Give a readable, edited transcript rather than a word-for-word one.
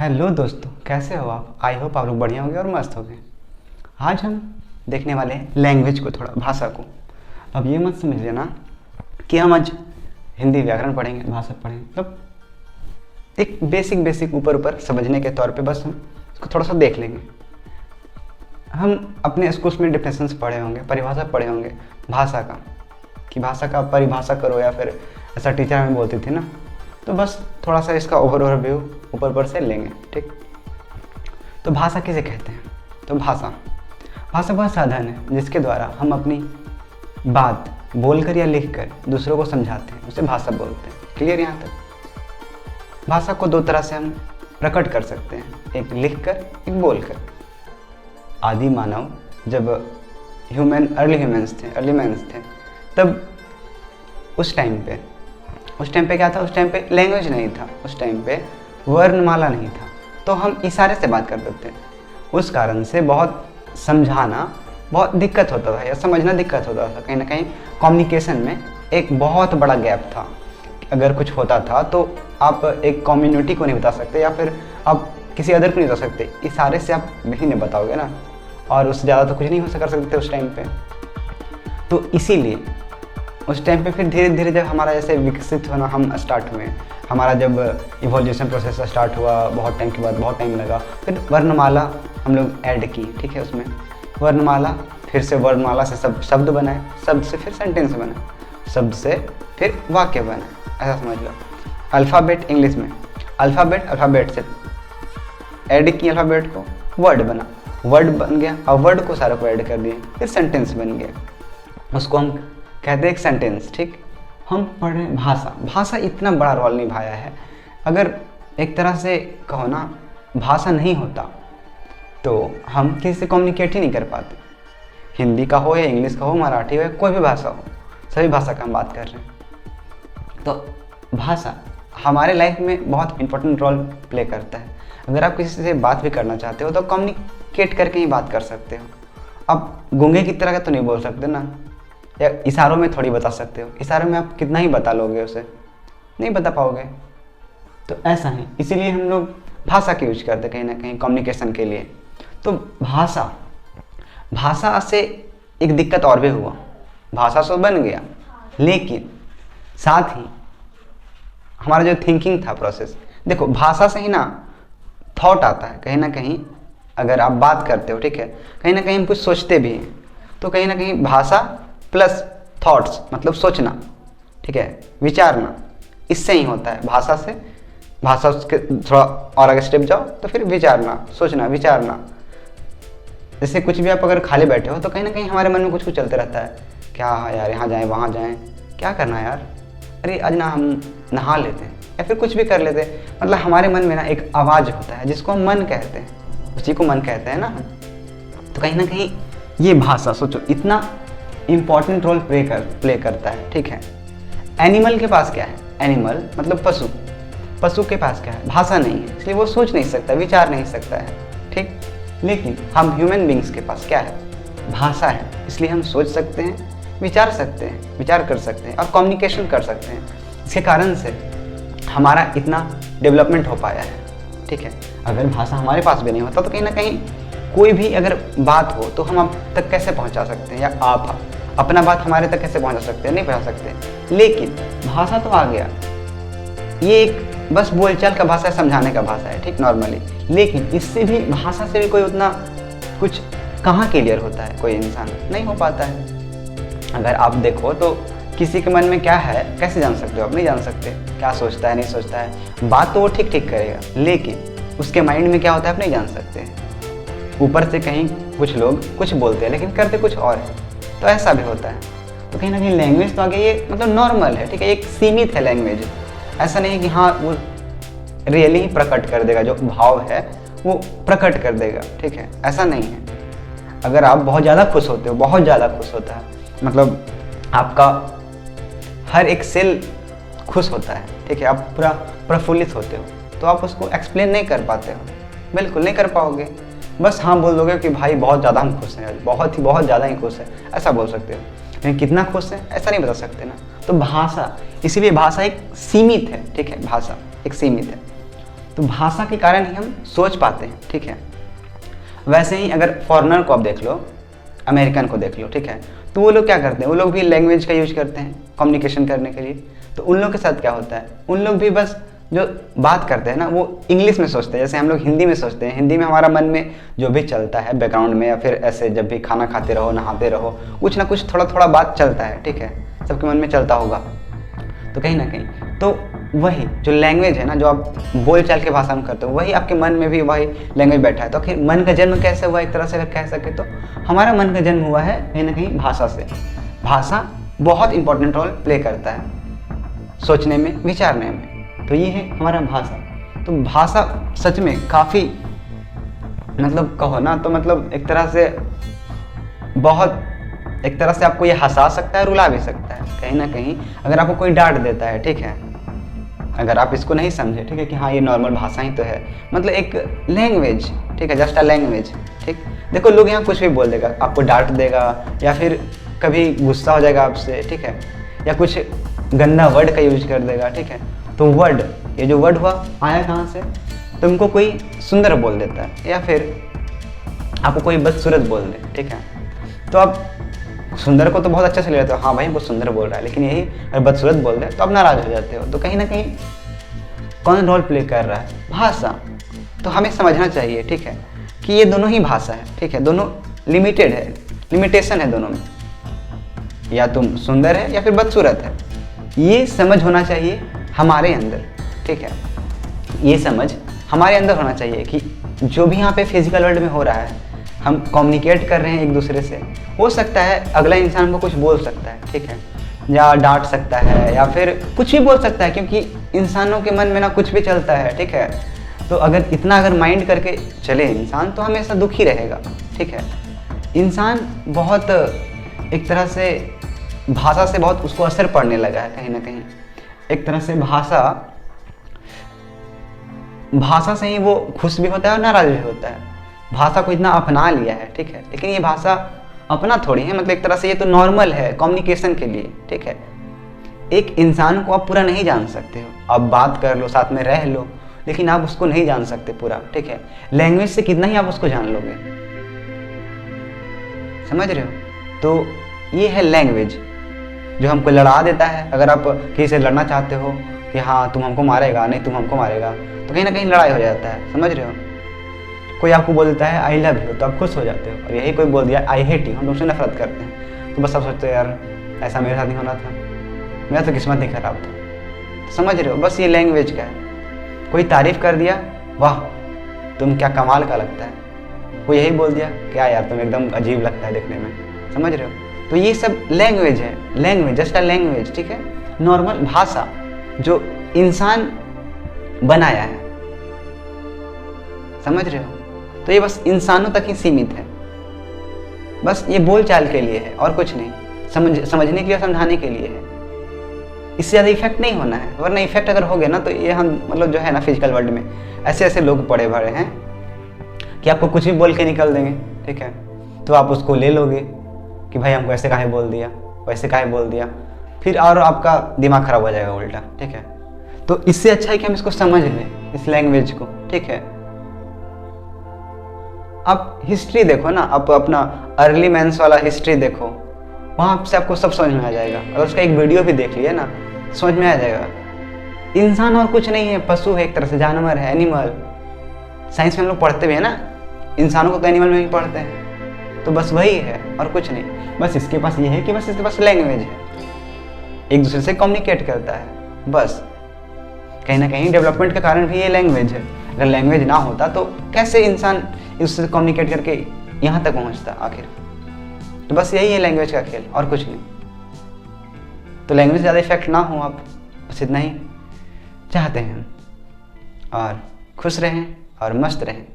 Hello दोस्तों, कैसे हो आप? आई होप आप लोग बढ़िया होंगे और मस्त होंगे। आज हम देखने वाले हैं लैंग्वेज को, थोड़ा भाषा को। अब ये मत समझ लेना कि हम आज हिंदी व्याकरण पढ़ेंगे, भाषा पढ़ेंगे, मतलब एक बेसिक ऊपर ऊपर समझने के तौर पे बस हम इसको थोड़ा सा देख लेंगे। हम अपने स्कूल्स में डिफिनेशंस पढ़े होंगे, परिभाषा पढ़े होंगे भाषा का, कि भाषा का परिभाषा करो, या फिर ऐसा टीचर हमें बोलती थी ना। तो बस थोड़ा सा इसका ओवरव्यू ऊपर से लेंगे, ठीक। तो भाषा किसे कहते हैं? तो भाषा वह साधन है जिसके द्वारा हम अपनी बात बोलकर या लिखकर दूसरों को समझाते हैं, उसे भाषा बोलते हैं। क्लियर यहाँ तक? भाषा को दो तरह से हम प्रकट कर सकते हैं, एक लिखकर, एक बोलकर। आदि मानव जब अर्ली ह्यूमंस थे, तब उस टाइम पे क्या था? उस टाइम पे लैंग्वेज नहीं था, उस टाइम पे वर्णमाला नहीं था, तो हम इशारे से बात करते थे। उस कारण से बहुत समझाना बहुत दिक्कत होता था या समझना दिक्कत होता था। कहीं ना कहीं कम्युनिकेशन में एक बहुत बड़ा गैप था। अगर कुछ होता था तो आप एक कम्युनिटी को नहीं बता सकते, या फिर आप किसी अदर को नहीं बता सकते, इशारे से आप नहीं ने बताओगे ना, और उससे ज़्यादा तो कुछ नहीं हो सकते उस टाइम पे। तो इसीलिए उस टाइम पे फिर धीरे धीरे जब हमारा जैसे विकसित होना हम स्टार्ट हुए, हमारा जब इवोल्यूशन प्रोसेस स्टार्ट हुआ, बहुत टाइम के बाद, बहुत टाइम लगा, फिर वर्णमाला हम लोग ऐड की, ठीक है। उसमें वर्णमाला, फिर से वर्णमाला से शब्द बनाए, शब्द से फिर सेंटेंस बनाए, शब्द से फिर वाक्य बनाए, ऐसा समझ लो। अल्फ़ाबेट, इंग्लिश में अल्फ़ाबेट से ऐड किया, अल्फ़ाबेट को वर्ड बना, वर्ड बन गया, और वर्ड को सारा को ऐड कर दिए, फिर सेंटेंस बन गया। उसको हम कहते हैं एक सेंटेंस, ठीक। हम पढ़ रहे हैं भाषा इतना बड़ा रोल निभाया है। अगर एक तरह से कहो ना, भाषा नहीं होता तो हम किसी से कम्युनिकेट ही नहीं कर पाते। हिंदी का हो या इंग्लिश का हो, मराठी हो या कोई भी भाषा हो, सभी भाषा का हम बात कर रहे हैं। तो भाषा हमारे लाइफ में बहुत इंपॉर्टेंट रोल प्ले करता है। अगर आप किसी से बात भी करना चाहते हो तो कम्युनिकेट करके ही बात कर सकते हो। अब गूंगे की तरह का तो नहीं बोल सकते ना, या इशारों में थोड़ी बता सकते हो। इशारों में आप कितना ही बता लोगे, उसे नहीं बता पाओगे। तो ऐसा है, इसीलिए हम लोग भाषा का यूज करते कहीं ना कहीं कम्युनिकेशन के लिए। तो भाषा से एक दिक्कत और भी हुआ। भाषा तो बन गया, लेकिन साथ ही हमारा जो थिंकिंग था प्रोसेस, देखो भाषा से ही ना थॉट आता है कहीं ना कहीं। अगर आप बात करते हो, ठीक है, कहीं ना कहीं हम कुछ सोचते भी हैं, तो कहीं ना कहीं भाषा प्लस थॉट्स मतलब सोचना, ठीक है, विचारना, इससे ही होता है। भाषा उसके थोड़ा और आगे स्टेप जाओ तो फिर विचारना, सोचना, विचारना। जैसे कुछ भी आप अगर खाली बैठे हो तो कहीं ना कहीं हमारे मन में कुछ चलते रहता है, क्या यार यहाँ जाएं वहाँ जाएं, क्या करना है यार, अरे आज ना हम नहा लेते हैं, या फिर कुछ भी कर लेते हैं। मतलब हमारे मन में ना एक आवाज़ होता है जिसको हम मन कहते हैं, उसी को मन कहते हैं ना। तो कहीं ना कहीं ये भाषा, सोचो, इतना इम्पॉर्टेंट रोल प्ले करता है, ठीक है। एनिमल के पास क्या है? एनिमल मतलब पशु के पास क्या है? भाषा नहीं है, इसलिए वो सोच नहीं सकता, विचार नहीं सकता है, ठीक। लेकिन हम ह्यूमन बींग्स के पास क्या है? भाषा है, इसलिए हम सोच सकते हैं, विचार कर सकते हैं और कम्युनिकेशन कर सकते हैं। इसके कारण से हमारा इतना डेवलपमेंट हो पाया है, ठीक है। अगर भाषा हमारे पास भी नहीं होता तो कहीं ना कहीं कोई भी अगर बात हो तो हम आप तक कैसे पहुंचा सकते हैं, या आप अपना बात हमारे तक कैसे पहुंचा सकते हैं? नहीं पहुंचा सकते। लेकिन भाषा तो आ गया, ये एक बस बोलचाल का भाषा है, समझाने का भाषा है, ठीक, नॉर्मली। लेकिन इससे भी, भाषा से भी कोई उतना कुछ कहाँ क्लियर होता है, कोई इंसान नहीं हो पाता है। अगर आप देखो तो किसी के मन में क्या है कैसे जान सकते हो? आप नहीं जान सकते, क्या सोचता है, नहीं सोचता है। बात तो वो ठीक करेगा, लेकिन उसके माइंड में क्या होता है आप नहीं जान सकते। ऊपर से कहीं कुछ लोग कुछ बोलते हैं लेकिन करते कुछ और है, तो ऐसा भी होता है। तो कहीं ना कहीं लैंग्वेज तो आगे ये मतलब नॉर्मल है, ठीक है, एक सीमित है लैंग्वेज। ऐसा नहीं है कि हाँ वो रियली ही प्रकट कर देगा, जो भाव है वो प्रकट कर देगा, ठीक है, ऐसा नहीं है। अगर आप बहुत ज़्यादा खुश होते हो, बहुत ज़्यादा खुश होता है, मतलब आपका हर एक सेल खुश होता है, ठीक है, आप पूरा प्रफुल्लित होते हो, तो आप उसको एक्सप्लेन नहीं कर पाते हो, बिल्कुल नहीं कर पाओगे। बस हाँ बोल दोगे कि भाई बहुत ज़्यादा हम खुश हैं, बहुत ज़्यादा ही खुश है, ऐसा बोल सकते हो। लेकिन कितना खुश है ऐसा नहीं बता सकते ना। तो भाषा, इसीलिए भाषा एक सीमित है, ठीक है, भाषा एक सीमित है। तो भाषा के कारण ही हम सोच पाते हैं, ठीक है। वैसे ही अगर फॉरेनर को आप देख लो, अमेरिकन को देख लो, ठीक है, तो वो लोग क्या करते हैं, वो लोग भी लैंग्वेज का यूज करते हैं कम्युनिकेशन करने के लिए। तो उन लोग के साथ क्या होता है, उन लोग भी बस जो बात करते हैं ना वो इंग्लिश में सोचते हैं, जैसे हम लोग हिंदी में सोचते हैं। हिंदी में हमारा मन में जो भी चलता है बैकग्राउंड में, या फिर ऐसे जब भी खाना खाते रहो, नहाते रहो, कुछ ना कुछ थोड़ा थोड़ा बात चलता है, ठीक है, सबके मन में चलता होगा। तो कहीं ना कहीं तो वही जो लैंग्वेज है ना, जो आप बोल चाल के भाषा में करते हो, वही आपके मन में भी वही लैंग्वेज बैठा है। तो आखिर मन का जन्म कैसे हुआ, एक तरह से अगर कह सके तो हमारा मन का जन्म हुआ है कहीं ना कहीं भाषा से। भाषा बहुत इंपॉर्टेंट रोल प्ले करता है सोचने में, विचारने में। तो ये है हमारा भाषा। तो भाषा सच में काफ़ी मतलब कहो ना तो मतलब एक तरह से बहुत, एक तरह से आपको ये हंसा सकता है, रुला भी सकता है कहीं ना कहीं। अगर आपको कोई डांट देता है, ठीक है, अगर आप इसको नहीं समझे, ठीक है, कि हाँ ये नॉर्मल भाषा ही तो है, मतलब एक लैंग्वेज, ठीक है, जस्ट अ लैंग्वेज, ठीक। देखो लोग यहाँ कुछ भी बोल देगा, आपको डांट देगा या फिर कभी गुस्सा हो जाएगा आपसे, ठीक है, या कुछ गंदा वर्ड का यूज कर देगा, ठीक है। तो वर्ड, ये जो वर्ड हुआ आया कहाँ से, तुमको कोई सुंदर बोल देता है या फिर आपको कोई बदसूरत बोल दे, ठीक है, तो आप सुंदर को तो बहुत अच्छे से ले लेते हो, हाँ भाई वो सुंदर बोल रहा है, लेकिन यही अगर बदसूरत बोल दे तो आप नाराज हो जाते हो। तो कहीं ना कहीं कौन रोल प्ले कर रहा है, भाषा। तो हमें समझना चाहिए, ठीक है, कि ये दोनों ही भाषा है, ठीक है, दोनों लिमिटेड है, लिमिटेशन है दोनों में, या तुम सुंदर है या फिर बदसूरत है। ये समझ होना चाहिए हमारे अंदर, ठीक है, ये समझ हमारे अंदर होना चाहिए कि जो भी यहाँ पे फिजिकल वर्ल्ड में हो रहा है, हम कम्युनिकेट कर रहे हैं एक दूसरे से। हो सकता है अगला इंसान को कुछ बोल सकता है, ठीक है, या डांट सकता है या फिर कुछ भी बोल सकता है, क्योंकि इंसानों के मन में ना कुछ भी चलता है, ठीक है। तो अगर इतना अगर माइंड करके चले इंसान तो हमेशा दुखी रहेगा, ठीक है। इंसान बहुत एक तरह से भाषा से बहुत उसको असर पड़ने लगा है कहीं ना कहीं। एक तरह से भाषा से ही वो खुश भी होता है और नाराज भी होता है। भाषा को इतना अपना लिया है, ठीक है, लेकिन ये भाषा अपना थोड़ी है, मतलब एक तरह से ये तो नॉर्मल है कम्युनिकेशन के लिए, ठीक है। एक इंसान को आप पूरा नहीं जान सकते हो, आप बात कर लो, साथ में रह लो, लेकिन आप उसको नहीं जान सकते पूरा, ठीक है। लैंग्वेज से कितना ही आप उसको जान लोगे, समझ रहे हो। तो ये है लैंग्वेज जो हमको लड़ा देता है। अगर आप किसी से लड़ना चाहते हो कि हाँ तुम हमको मारेगा, नहीं तुम हमको मारेगा, तो कहीं ना कहीं लड़ाई हो जाता है, समझ रहे हो। कोई आपको बोल देता है आई लव यू तो आप खुश हो जाते हो, और यही कोई बोल दिया आई हेट यू, हम तुमसे नफरत करते हैं, तो बस आप सोचते हो यार ऐसा मेरे साथ नहीं होना था, मेरा तो किस्मत ही खराब था। तो समझ रहे हो, बस ये लैंग्वेज का है। कोई तारीफ कर दिया, वाह तुम क्या कमाल का लगता है, कोई यही बोल दिया क्या यार तुम एकदम अजीब लगता है देखने में, समझ रहे हो। तो ये सब लैंग्वेज है, लैंग्वेज जस्ट अ लैंग्वेज, ठीक है, नॉर्मल भाषा जो इंसान बनाया है, समझ रहे हो। तो ये बस इंसानों तक ही सीमित है, बस ये बोल चाल के लिए है और कुछ नहीं, समझने के लिए, समझाने के लिए है। इससे ज़्यादा इफेक्ट नहीं होना है, वरना इफेक्ट अगर हो गया ना तो ये हम मतलब जो है ना फिजिकल वर्ल्ड में ऐसे ऐसे लोग पड़े भरे हैं कि आपको कुछ भी बोल के निकल देंगे, ठीक है, तो आप उसको ले लोगे कि भाई हमको ऐसे काहे बोल दिया, वैसे काहे बोल दिया, फिर और आपका दिमाग खराब हो जाएगा उल्टा, ठीक है। तो इससे अच्छा है कि हम इसको समझ लें, इस लैंग्वेज को, ठीक है। आप हिस्ट्री देखो ना, आप अपना अर्ली मैंस वाला हिस्ट्री देखो, वहाँ से आपको सब समझ में आ जाएगा। अगर उसका एक वीडियो भी देख लिए ना, समझ में आ जाएगा। इंसान और कुछ नहीं है, पशु है, एक तरह से जानवर है, एनिमल। साइंस में हम लोग पढ़ते भी है ना, इंसानों को तो एनिमल में ही पढ़ते हैं, तो बस वही है और कुछ नहीं। बस इसके पास ये है कि बस इसके पास लैंग्वेज है, एक दूसरे से कम्युनिकेट करता है, बस। कहीं ना कहीं डेवलपमेंट के कारण भी ये लैंग्वेज है। अगर लैंग्वेज ना होता तो कैसे इंसान उससे कम्युनिकेट करके यहाँ तक पहुँचता आखिर। तो बस यही है लैंग्वेज का खेल और कुछ नहीं। तो लैंग्वेज ज़्यादा इफेक्ट ना हो, आप बस इतना ही चाहते हैं, और खुश रहें और मस्त रहें।